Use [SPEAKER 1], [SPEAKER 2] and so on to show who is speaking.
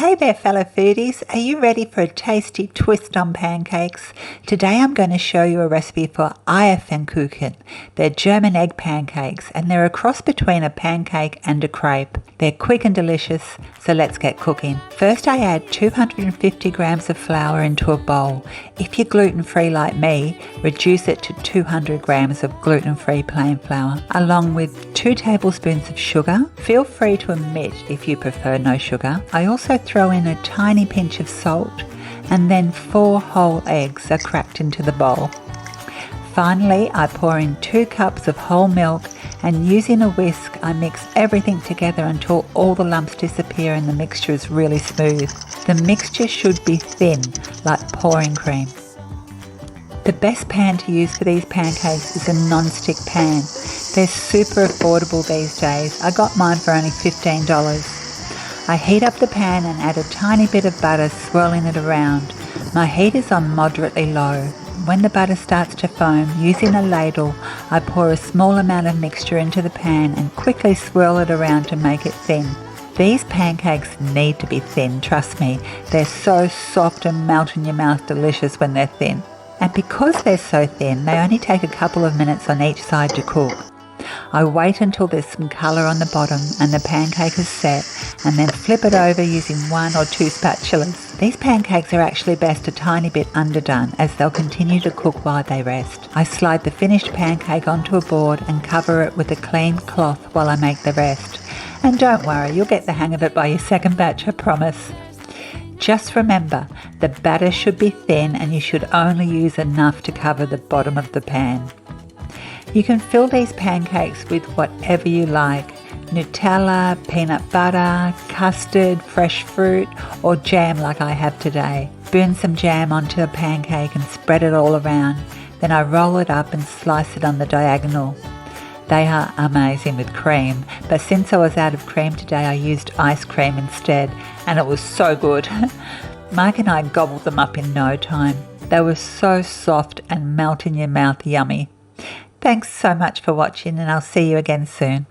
[SPEAKER 1] Hey there fellow foodies, are you ready for a tasty twist on pancakes? Today I'm going to show you a recipe for Eierpfannkuchen. They're German egg pancakes and they're a cross between a pancake and a crepe. They're quick and delicious, so let's get cooking. First I add 250 grams of flour into a bowl. If you're gluten-free like me, reduce it to 200 grams of gluten-free plain flour, along with 2 tablespoons of sugar. Feel free to omit if you prefer no sugar. I also throw in a tiny pinch of salt, and then 4 whole eggs are cracked into the bowl. Finally, I pour in 2 cups of whole milk, and using a whisk I mix everything together until all the lumps disappear and the mixture is really smooth. The mixture should be thin, like pouring cream. The best pan to use for these pancakes is a non-stick pan. They're super affordable these days. I got mine for only $15. I heat up the pan and add a tiny bit of butter, swirling it around. My heat is on moderately low. When the butter starts to foam, using a ladle, I pour a small amount of mixture into the pan and quickly swirl it around to make it thin. These pancakes need to be thin, trust me. They're so soft and melt in your mouth delicious when they're thin. And because they're so thin, they only take a couple of minutes on each side to cook. I wait until there's some colour on the bottom and the pancake is set, and then flip it over using 1 or 2 spatulas. These pancakes are actually best a tiny bit underdone, as they'll continue to cook while they rest. I slide the finished pancake onto a board and cover it with a clean cloth while I make the rest. And don't worry, you'll get the hang of it by your second batch, I promise. Just remember, the batter should be thin and you should only use enough to cover the bottom of the pan. You can fill these pancakes with whatever you like: Nutella, peanut butter, custard, fresh fruit, or jam like I have today. Burn some jam onto a pancake and spread it all around. Then I roll it up and slice it on the diagonal. They are amazing with cream, but since I was out of cream today, I used ice cream instead, and it was so good. Mike and I gobbled them up in no time. They were so soft and melt in your mouth yummy. Thanks so much for watching, and I'll see you again soon.